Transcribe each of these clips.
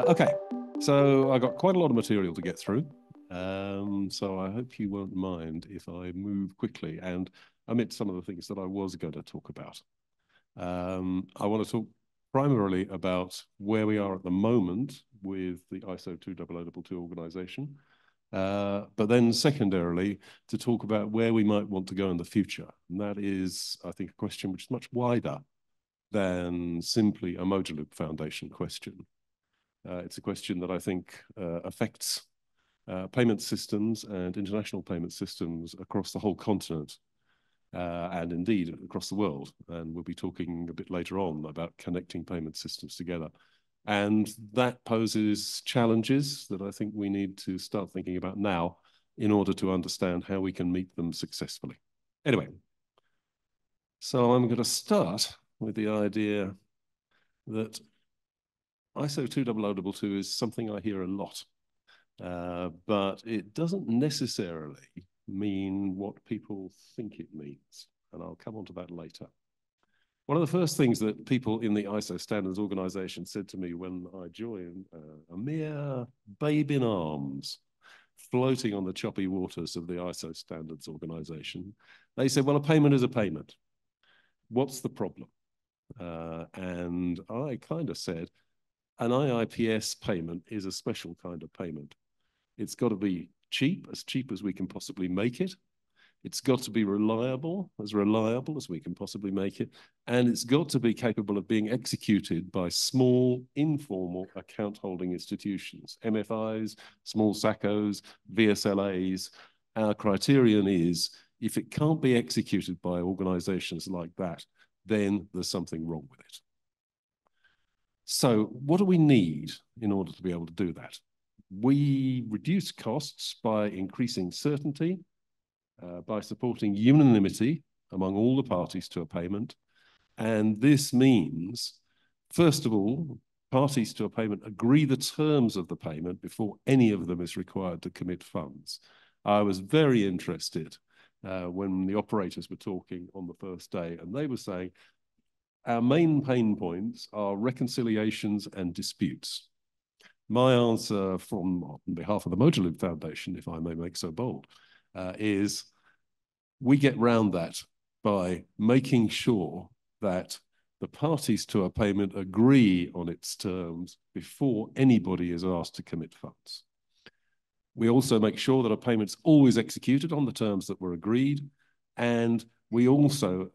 Okay, so I got quite a lot of material to get through. So I hope you won't mind if I move quickly and omit some of the things that I was going to talk about. I want to talk primarily about where we are at the moment with the ISO2002 organization, but then secondarily to talk about where we might want to go in the future. And that is, I think, a question which is much wider than simply a motor loop foundation question. It's a question that I think affects payment systems and international payment systems across the whole continent and indeed across the world. And we'll be talking a bit later on about connecting payment systems together. And that poses challenges that I think we need to start thinking about now in order to understand how we can meet them successfully. Anyway, so I'm going to start with the idea that ISO2002 is something I hear a lot, but it doesn't necessarily mean what people think it means, and I'll come on to that later. One of the first things that people in the ISO standards organization said to me when I joined, a mere babe in arms, floating on the choppy waters of the ISO standards organization, they said, well, a payment is a payment. What's the problem? And I kind of said, an IIPS payment is a special kind of payment. It's got to be cheap as we can possibly make it. It's got to be reliable as we can possibly make it. And it's got to be capable of being executed by small, informal account holding institutions, MFIs, small SACCOs, VSLAs. Our criterion is if it can't be executed by organizations like that, then there's something wrong with it. So what do we need in order to be able to do that? We reduce costs by increasing certainty, by supporting unanimity among all the parties to a payment. And this means, first of all, parties to a payment agree the terms of the payment before any of them is required to commit funds. I was very interested when the operators were talking on the first day, and they were saying, our main pain points are reconciliations and disputes. My answer on behalf of the Motor Loop Foundation, if I may make so bold, is we get round that by making sure that the parties to a payment agree on its terms before anybody is asked to commit funds. We also make sure that a payment's always executed on the terms that were agreed, and we also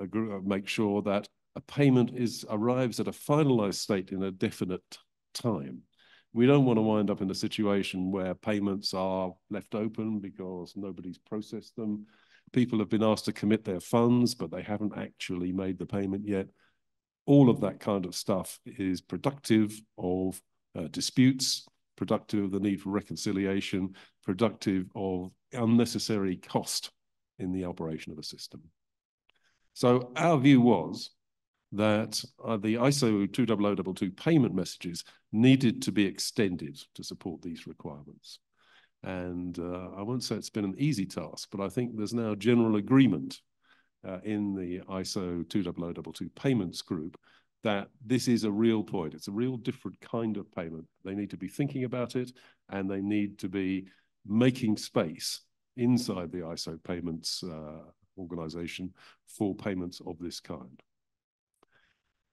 make sure that a payment arrives at a finalized state in a definite time. We don't want to wind up in a situation where payments are left open because nobody's processed them. People have been asked to commit their funds, but they haven't actually made the payment yet. All of that kind of stuff is productive of disputes, productive of the need for reconciliation, productive of unnecessary cost in the operation of a system. So our view was that the ISO 20022 payment messages needed to be extended to support these requirements. And I won't say it's been an easy task, but I think there's now general agreement in the ISO 20022 payments group that this is a real point. It's a real different kind of payment. They need to be thinking about it, and they need to be making space inside the ISO payments organization for payments of this kind.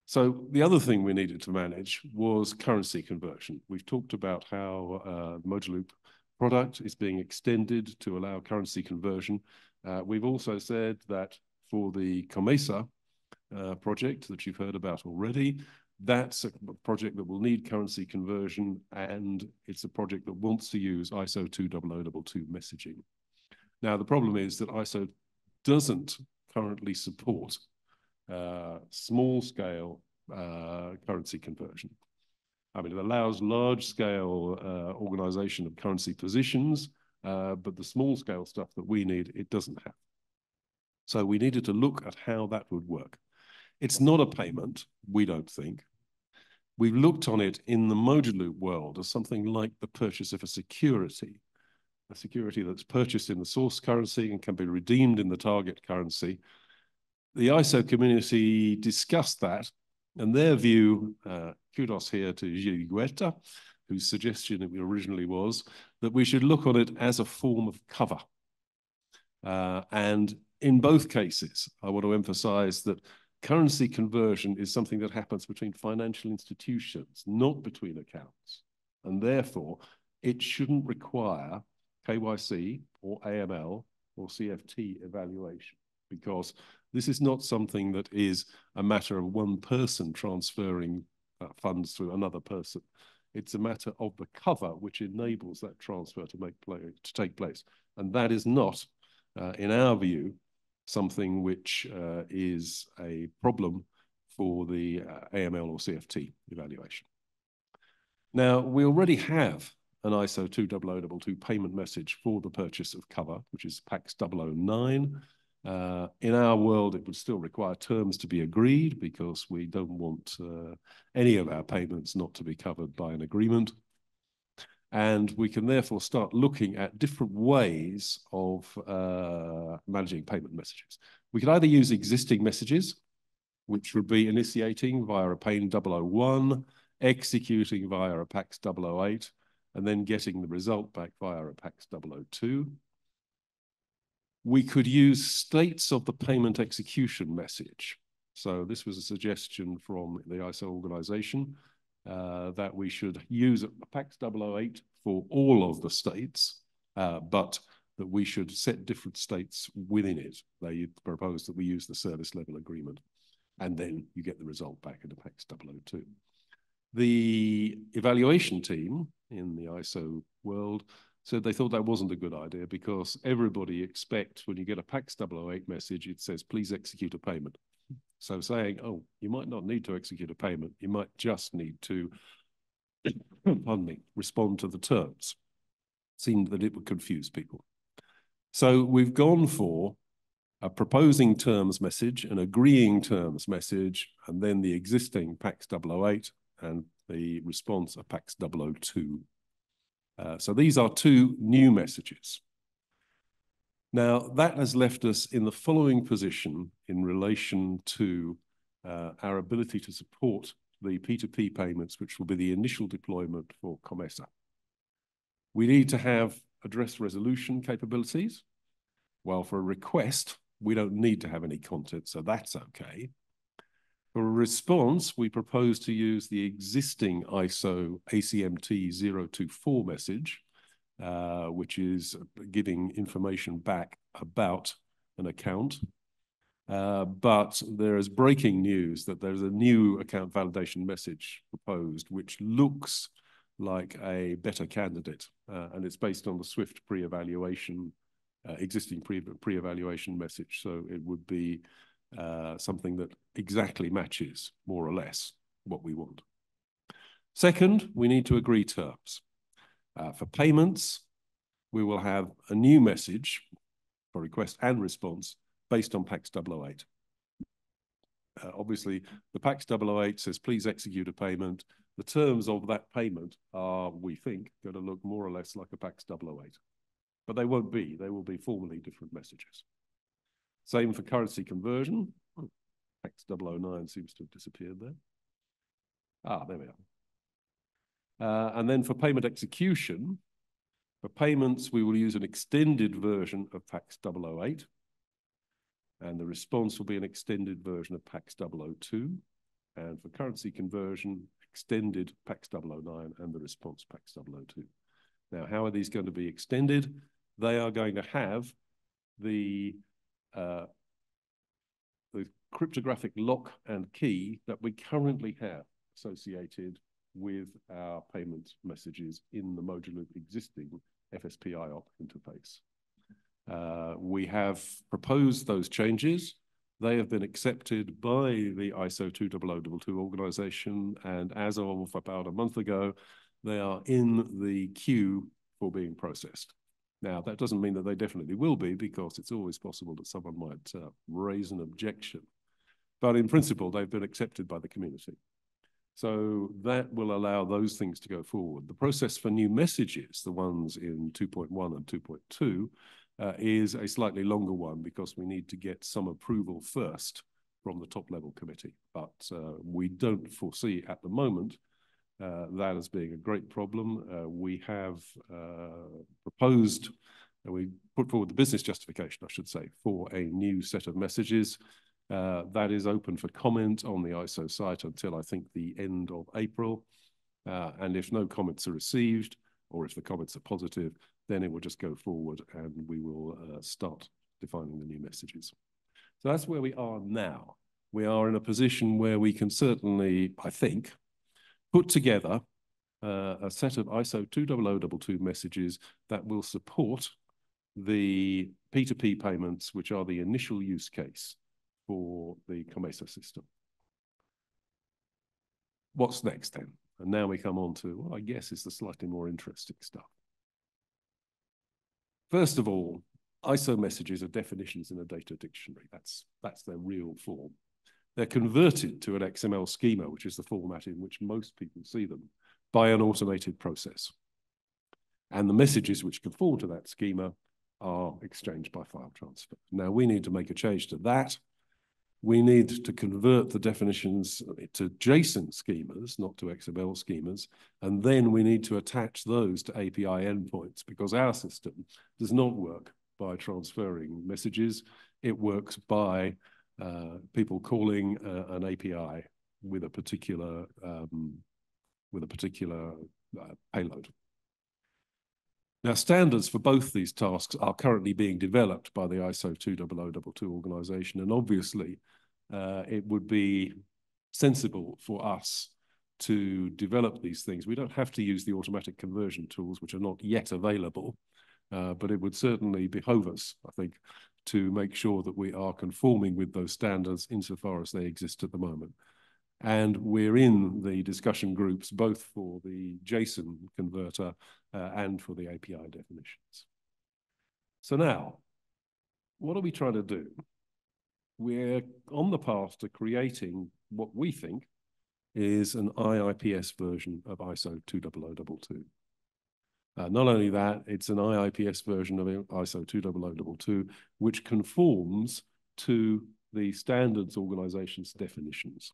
So the other thing we needed to manage was currency conversion. We've talked about how the Motor Loop product is being extended to allow currency conversion. We've also said that for the COMESA project that you've heard about already, that's a project that will need currency conversion, and it's a project that wants to use ISO 20022 messaging. Now, the problem is that ISO doesn't currently support small-scale currency conversion. I mean, it allows large-scale organization of currency positions, but the small-scale stuff that we need, it doesn't have. So we needed to look at how that would work. It's not a payment, we don't think. We've looked on it in the Motor Loop world as something like the purchase of a security that's purchased in the source currency and can be redeemed in the target currency. The ISO community discussed that, and their view, kudos here to Gilles Guetta, whose suggestion originally was that we should look on it as a form of cover. And in both cases, I want to emphasize that currency conversion is something that happens between financial institutions, not between accounts. And therefore, it shouldn't require KYC or AML or CFT evaluation, because this is not something that is a matter of one person transferring funds through another person. It's a matter of the cover which enables that transfer to take place. And that is not, in our view, something which is a problem for the AML or CFT evaluation. Now, we already have an ISO2002 payment message for the purchase of cover, which is PAX 009. In our world, it would still require terms to be agreed because we don't want any of our payments not to be covered by an agreement. And we can therefore start looking at different ways of managing payment messages. We could either use existing messages, which would be initiating via a PAIN 001, executing via a PAX 008, and then getting the result back via a PAX 002. We could use states of the payment execution message. So this was a suggestion from the ISO organization that we should use a PAX 008 for all of the states, but that we should set different states within it. They proposed that we use the service level agreement, and then you get the result back in the PAX 002. The evaluation team in the ISO world said they thought that wasn't a good idea because everybody expects when you get a PAX 008 message, it says, please execute a payment. So saying, oh, you might not need to execute a payment, you might just need to, pardon me, respond to the terms. Seemed that it would confuse people. So we've gone for a proposing terms message, an agreeing terms message, and then the existing PAX 008 and the response of PAX 002. So these are two new messages. Now, that has left us in the following position in relation to our ability to support the P2P payments, which will be the initial deployment for COMESA. We need to have address resolution capabilities. Well, for a request, we don't need to have any content, so that's okay. For a response, we propose to use the existing ISO ACMT024 message, which is giving information back about an account. But there is breaking news that there's a new account validation message proposed, which looks like a better candidate. And it's based on the SWIFT pre-evaluation, existing pre-evaluation message. So it would be something that exactly matches more or less what we want. Second, we need to agree terms. For payments, we will have a new message for request and response based on PAX 008. Obviously, the PAX 008 says, please execute a payment. The terms of that payment are, we think, going to look more or less like a PAX 008. But they won't be. They will be formally different messages. Same for currency conversion. PAX 009 seems to have disappeared there. Ah, there we are. And then for payment execution, for payments, we will use an extended version of PAX 008. And the response will be an extended version of PAX 002. And for currency conversion, extended PAX 009 and the response PAX 002. Now, how are these going to be extended? They are going to have the cryptographic lock and key that we currently have associated with our payment messages in the modular existing FSP-IOP interface. We have proposed those changes. They have been accepted by the ISO2002 organization, and as of about a month ago, they are in the queue for being processed. Now, that doesn't mean that they definitely will be, because it's always possible that someone might raise an objection. But in principle, they've been accepted by the community. So that will allow those things to go forward. The process for new messages, the ones in 2.1 and 2.2, is a slightly longer one because we need to get some approval first from the top level committee. But we don't foresee at the moment that as being a great problem. We have proposed, we put forward the business justification, I should say, for a new set of messages. That is open for comment on the ISO site until I think the end of April. And if no comments are received, or if the comments are positive, then it will just go forward and we will start defining the new messages. So that's where we are now. We are in a position where we can certainly, I think, put together a set of ISO2002 messages that will support the P2P payments, which are the initial use case for the COMESA system. What's next then? And now we come on to what I guess is the slightly more interesting stuff. First of all, ISO messages are definitions in a data dictionary. That's their real form. They're converted to an XML schema, which is the format in which most people see them, by an automated process. And the messages which conform to that schema are exchanged by file transfer. Now, we need to make a change to that. We need to convert the definitions to JSON schemas, not to XML schemas, and then we need to attach those to API endpoints, because our system does not work by transferring messages. It works by people calling an API with a particular payload. Now, standards for both these tasks are currently being developed by the ISO2002 organization, and obviously it would be sensible for us to develop these things. We don't have to use the automatic conversion tools, which are not yet available, but it would certainly behove us, I think, to make sure that we are conforming with those standards insofar as they exist at the moment. And we're in the discussion groups, both for the JSON converter and for the API definitions. So now, what are we trying to do? We're on the path to creating what we think is an IIPS version of ISO2002. Not only that, it's an IIPS version of ISO2002, which conforms to the standards organization's definitions.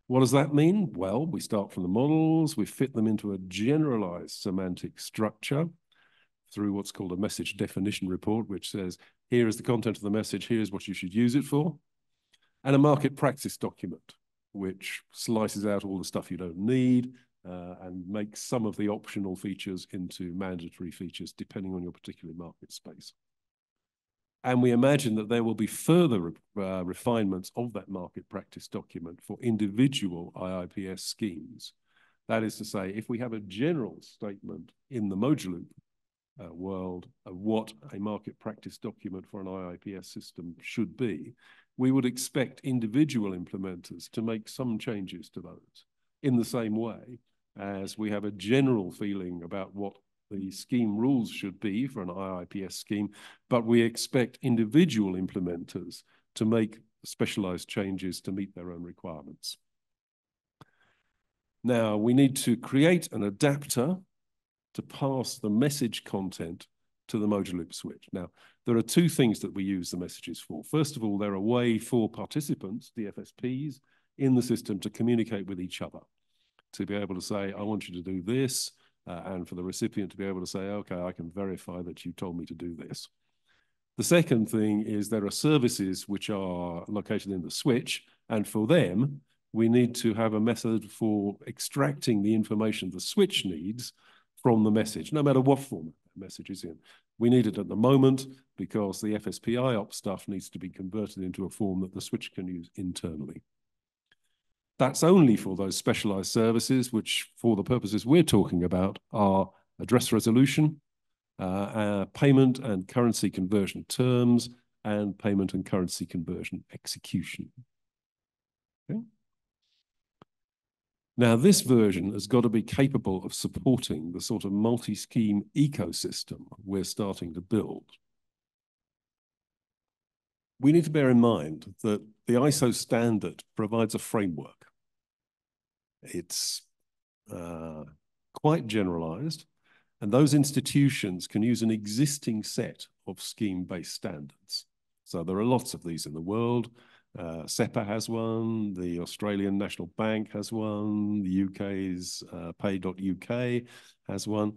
What does that mean? Well, we start from the models, we fit them into a generalized semantic structure through what's called a message definition report, which says, here is the content of the message, here's what you should use it for, and a market practice document, which slices out all the stuff you don't need and makes some of the optional features into mandatory features, depending on your particular market space. And we imagine that there will be further refinements of that market practice document for individual IIPS schemes. That is to say, if we have a general statement in the moduloop world of what a market practice document for an IIPS system should be, we would expect individual implementers to make some changes to those in the same way as we have a general feeling about what the scheme rules should be for an IIPS scheme, but we expect individual implementers to make specialized changes to meet their own requirements. Now, we need to create an adapter to pass the message content to the moduloop switch. Now, there are two things that we use the messages for. First of all, they're a way for participants, DFSPs, in the system to communicate with each other, to be able to say, I want you to do this, and for the recipient to be able to say, okay, I can verify that you told me to do this. The second thing is there are services which are located in the switch, and for them, we need to have a method for extracting the information the switch needs from the message, no matter what format the message is in. We need it at the moment because the FSPI op stuff needs to be converted into a form that the switch can use internally. That's only for those specialized services, which for the purposes we're talking about are address resolution, payment and currency conversion terms, and payment and currency conversion execution. Okay. Now, this version has got to be capable of supporting the sort of multi-scheme ecosystem we're starting to build. We need to bear in mind that the ISO standard provides a framework. It's quite generalized, and those institutions can use an existing set of scheme-based standards. So there are lots of these in the world. SEPA has one, the Australian National Bank has one, the UK's Pay.UK has one.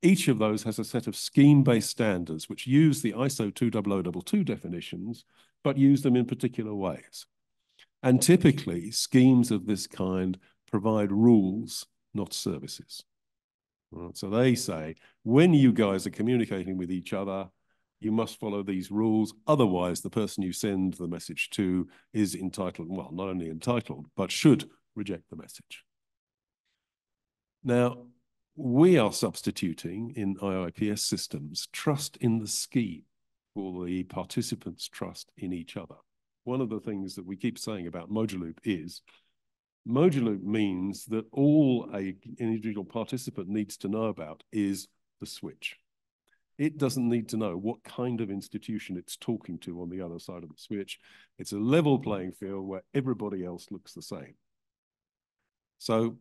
Each of those has a set of scheme-based standards which use the ISO 20022 definitions, but use them in particular ways. And typically, schemes of this kind provide rules, not services. Right? So they say, when you guys are communicating with each other, you must follow these rules. Otherwise, the person you send the message to is entitled, well, not only entitled, but should reject the message. Now, we are substituting in IIPS systems trust in the scheme for the participants' trust in each other. One of the things that we keep saying about modular loop is modular loop means that all an individual participant needs to know about is the switch. It doesn't need to know what kind of institution it's talking to on the other side of the switch. It's a level playing field where everybody else looks the same. So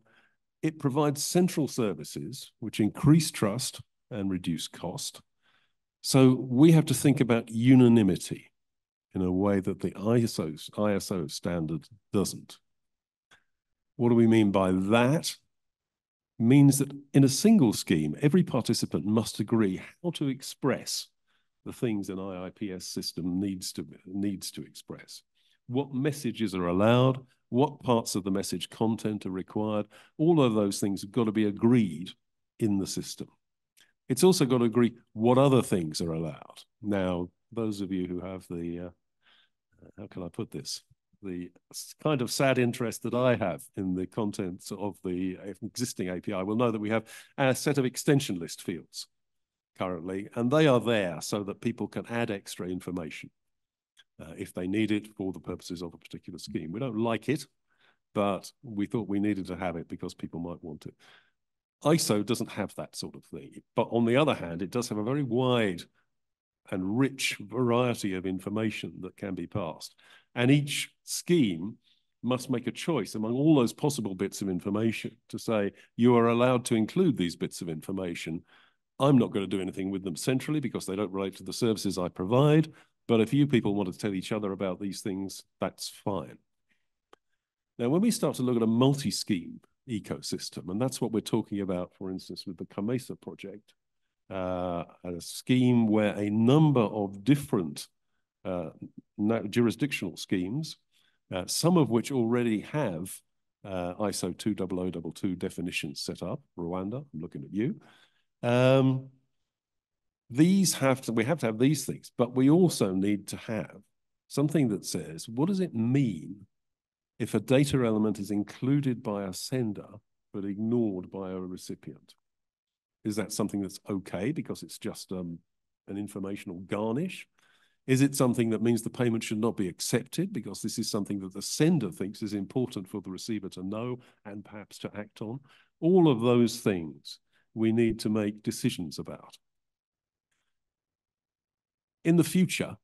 it provides central services which increase trust and reduce cost. So we have to think about unanimity in a way that the ISO standard doesn't. What do we mean by that? Means that in a single scheme, every participant must agree how to express the things an IIPS system needs to express. What messages are allowed, what parts of the message content are required. All of those things have got to be agreed in the system. It's also got to agree what other things are allowed. Now, those of you who have the, how can I put this? The kind of sad interest that I have in the contents of the existing API will know that we have a set of extension list fields currently, and they are there so that people can add extra information if they need it for the purposes of a particular scheme. We don't like it, but we thought we needed to have it because people might want it. ISO doesn't have that sort of thing, but on the other hand, it does have a very wide and rich variety of information that can be passed. And each scheme must make a choice among all those possible bits of information to say, you are allowed to include these bits of information. I'm not going to do anything with them centrally because they don't relate to the services I provide. But if you people want to tell each other about these things, that's fine. Now, when we start to look at a multi-scheme ecosystem, and that's what we're talking about, for instance, with the COMESA project, a scheme where a number of different jurisdictional schemes, some of which already have ISO 20022 definitions set up. Rwanda, I'm looking at you. We have to have these things, but we also need to have something that says, what does it mean if a data element is included by a sender but ignored by a recipient? Is that something that's okay because it's just an informational garnish? Is it something that means the payment should not be accepted because this is something that the sender thinks is important for the receiver to know and perhaps to act on? All of those things we need to make decisions about. In the future,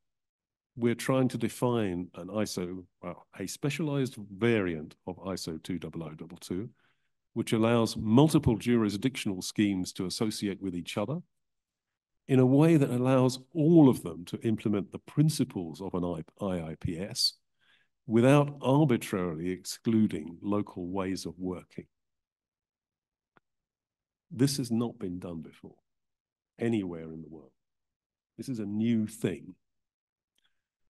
we're trying to define an ISO, well, a specialized variant of ISO 20022, which allows multiple jurisdictional schemes to associate with each other in a way that allows all of them to implement the principles of an IIPS without arbitrarily excluding local ways of working. This has not been done before anywhere in the world. This is a new thing.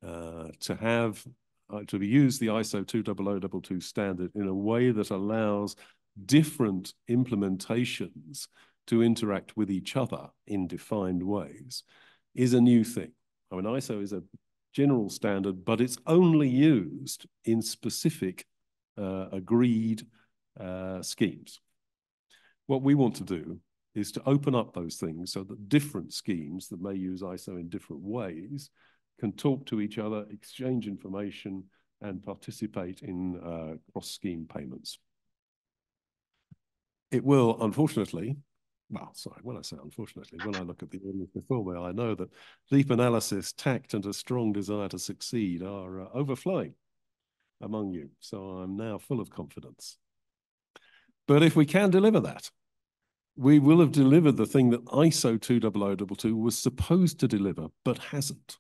To use the ISO 20022 standard in a way that allows different implementations to interact with each other in defined ways is a new thing. I mean, ISO is a general standard, but it's only used in specific agreed schemes. What we want to do is to open up those things so that different schemes that may use ISO in different ways can talk to each other, exchange information, and participate in cross-scheme payments. It will, unfortunately, well, sorry, when I say unfortunately, when I look at the audience before me, I know that deep analysis, tact, and a strong desire to succeed are overflowing among you. So I'm now full of confidence. But if we can deliver that, we will have delivered the thing that ISO 20022 was supposed to deliver, but hasn't.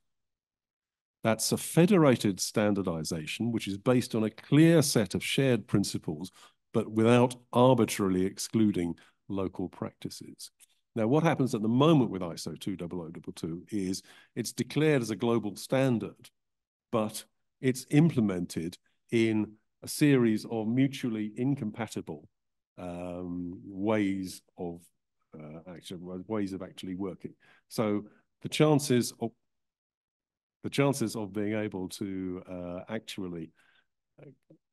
That's a federated standardization, which is based on a clear set of shared principles, but without arbitrarily excluding local practices. Now, what happens at the moment with ISO 20022 is it's declared as a global standard, but it's implemented in a series of mutually incompatible ways of actually working. So the chances of being able to actually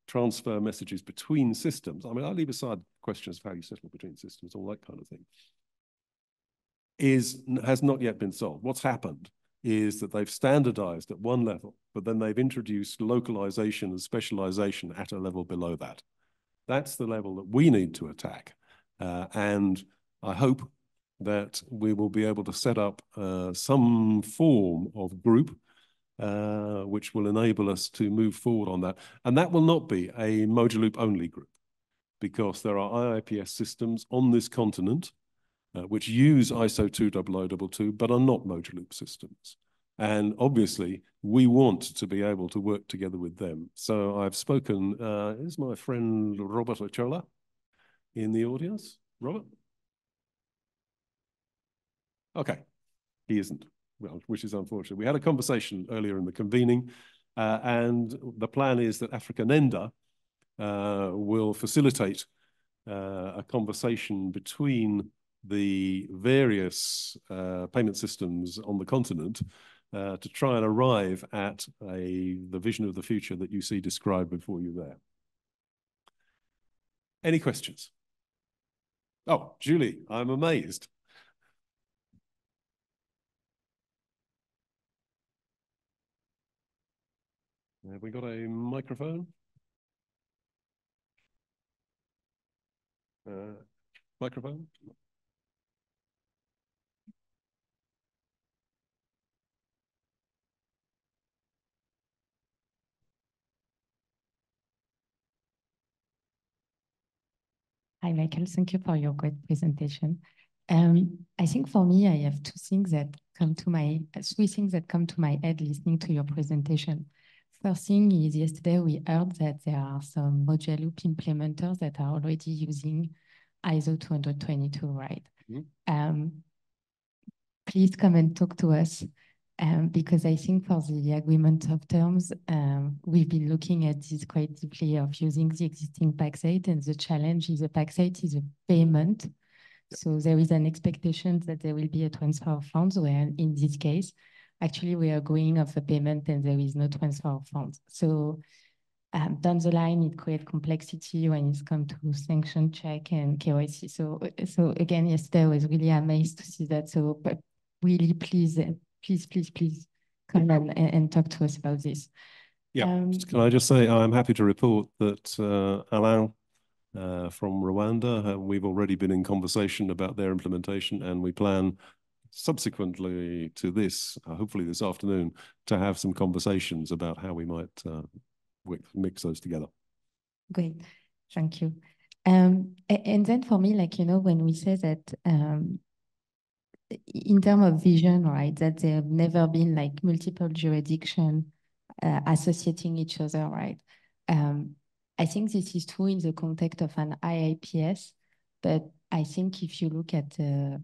transfer messages between systems, I mean, I'll leave aside questions of how you settle between systems, all that kind of thing, has not yet been solved. What's happened is that they've standardized at one level, but then they've introduced localization and specialization at a level below that. That's the level that we need to attack. And I hope that we will be able to set up some form of group which will enable us to move forward on that. And that will not be a motor loop only group, because there are IIPS systems on this continent which use ISO 20022, but are not motor loop systems. And obviously, we want to be able to work together with them. So I've spoken, is my friend Robert Ochola in the audience? Robert? Okay, he isn't, well, which is unfortunate. We had a conversation earlier in the convening, and the plan is that Africa Nenda will facilitate a conversation between the various payment systems on the continent to try and arrive at the vision of the future that you see described before you there. Any questions? Oh, Julie, I'm amazed. Have we got a microphone? Microphone? Hi, Michael. Thank you for your great presentation. I think for me, I have three things that come to my head listening to your presentation. First thing is, yesterday we heard that there are some module loop implementers that are already using ISO 20022, right? Mm-hmm. Please come and talk to us, because I think for the agreement of terms, we've been looking at this quite deeply of using the existing packsite, and the challenge is the packsite is a payment. So there is an expectation that there will be a transfer of funds, where in this case, actually we are going off a payment and there is no transfer of funds. So down the line, it creates complexity when it's come to sanction check and KYC. So again, yesterday I was really amazed to see that. So but really, please come and talk to us about this. Yeah, can I just say I'm happy to report that Alain from Rwanda, we've already been in conversation about their implementation, and we plan subsequently to this, hopefully this afternoon, to have some conversations about how we might mix those together. Great, thank you. And then for me, like, you know, when we say that in terms of vision, right, that there have never been like multiple jurisdictions associating each other, right? I think this is true in the context of an IIPS, but I think if you look at the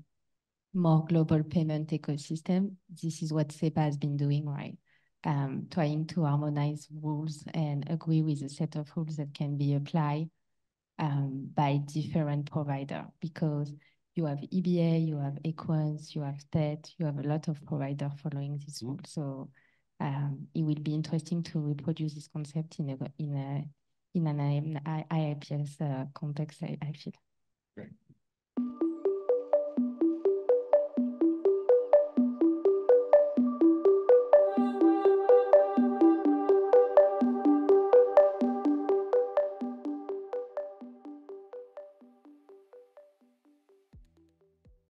more global payment ecosystem, this is what SEPA has been doing, right? Trying to harmonize rules and agree with a set of rules that can be applied by different providers, because you have EBA, you have Equans, you have state, you have a lot of providers following this rule. So it will be interesting to reproduce this concept in an IIPS context, I feel.